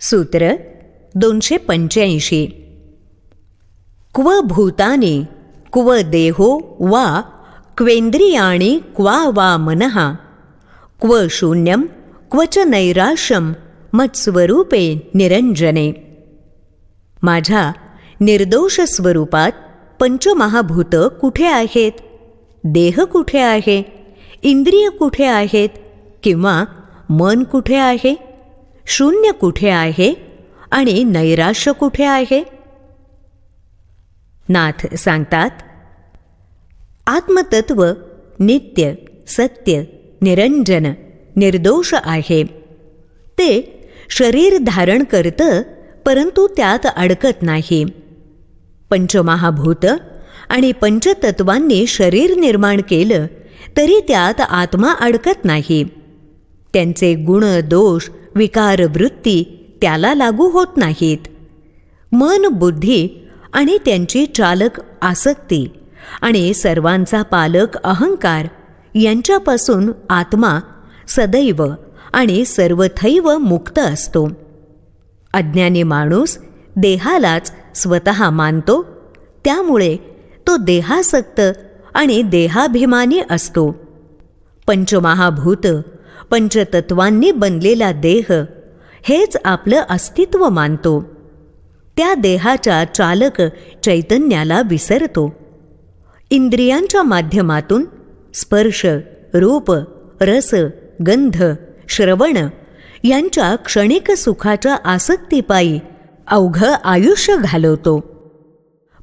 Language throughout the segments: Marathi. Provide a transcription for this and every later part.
सूत्र 285. क्व भूतानि क्व देहो वा क्वेंद्रियाणि क्वा वा मनः क्व शून्यं क्वच नैराश्यं मत्स्वरूपे निरंजने. माझ्या निर्दोष स्वरूपात पंचमहाभूत कुठे आहेत, देह कुठे आहे, इंद्रिय कुठे आहेत किंवा मन कुठे आहे, शून्य कुठे आहे आणि नैराश्य कुठे आहे. नाथ सांगतात, आत्मतत्व नित्य, सत्य, निरंजन, निर्दोष आहे. ते शरीर धारण करतं, परंतु त्यात अडकत नाही. पंचमहाभूत आणि पंचतत्वांनी शरीर निर्माण केलं तरी त्यात आत्मा अडकत नाही. त्यांचे गुण, दोष, विकार, वृत्ती त्याला लागू होत नाहीत. मन, बुद्धी आणि त्यांची चालक आसक्ती आणि सर्वांचा पालक अहंकार यांच्यापासून आत्मा सदैव आणि सर्वथैव मुक्त असतो. अज्ञानी माणूस देहालाच स्वतः मानतो, त्यामुळे तो देहासक्त आणि देहाभिमानी असतो. पंचमहाभूत, पंचतत्वांनी बनलेला देह हेच आपलं अस्तित्व मानतो. त्या देहाच्या चालक चैतन्याला विसरतो. इंद्रियांच्या माध्यमातून स्पर्श, रूप, रस, गंध, श्रवण यांच्या क्षणिक सुखाच्या आसक्तीपायी अवघं आयुष्य घालवतो.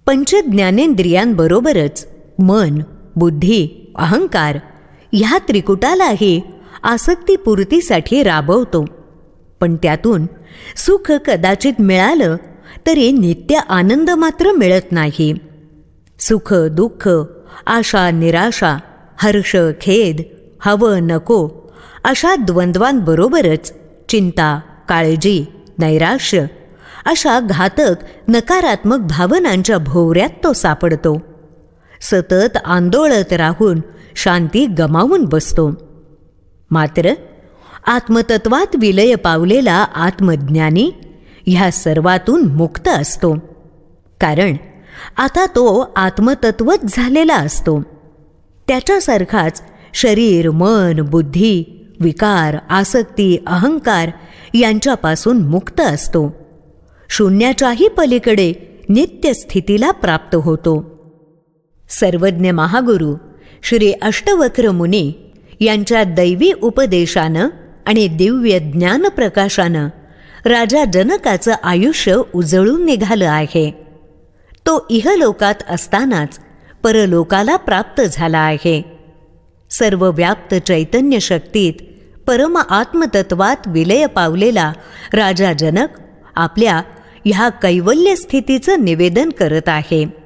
पंचज्ञानेंद्रियांबरोबरच मन, बुद्धी, अहंकार ह्या त्रिकुटालाही आसक्तीपूर्तीसाठी राबवतो. पण त्यातून सुख कदाचित मिळालं तरी नित्य आनंद मात्र मिळत नाही. सुख, दुःख, आशा, निराशा, हर्ष, खेद, हवं, नको अशा द्वंद्वांबरोबरच चिंता, काळजी, नैराश्य अशा घातक नकारात्मक भावनांच्या भोवऱ्यात तो सापडतो. सतत आंदोळत राहून शांती गमावून बसतो. मात्र आत्मतत्वात विलय पावलेला आत्मज्ञानी ह्या सर्वातून मुक्त असतो. कारण आता तो आत्मतत्वच झालेला असतो. त्याच्यासारखाच शरीर, मन, बुद्धी, विकार, आसक्ती, अहंकार यांच्यापासून मुक्त असतो. शून्याच्याही पलीकडे नित्य स्थितीला प्राप्त होतो. सर्वज्ञ महागुरु श्री अष्टवक्र मुनी यांच्या दैवी उपदेशानं आणि दिव्य ज्ञान प्रकाशानं राजा जनकाचं आयुष्य उजळून निघालं आहे. तो इहलोकात असतानाच परलोकाला प्राप्त झाला आहे. सर्व व्याप्त चैतन्य शक्तीत परम आत्मतत्वात विलय पावलेला राजा जनक आपल्या ह्या कैवल्य स्थितीचं निवेदन करत आहे.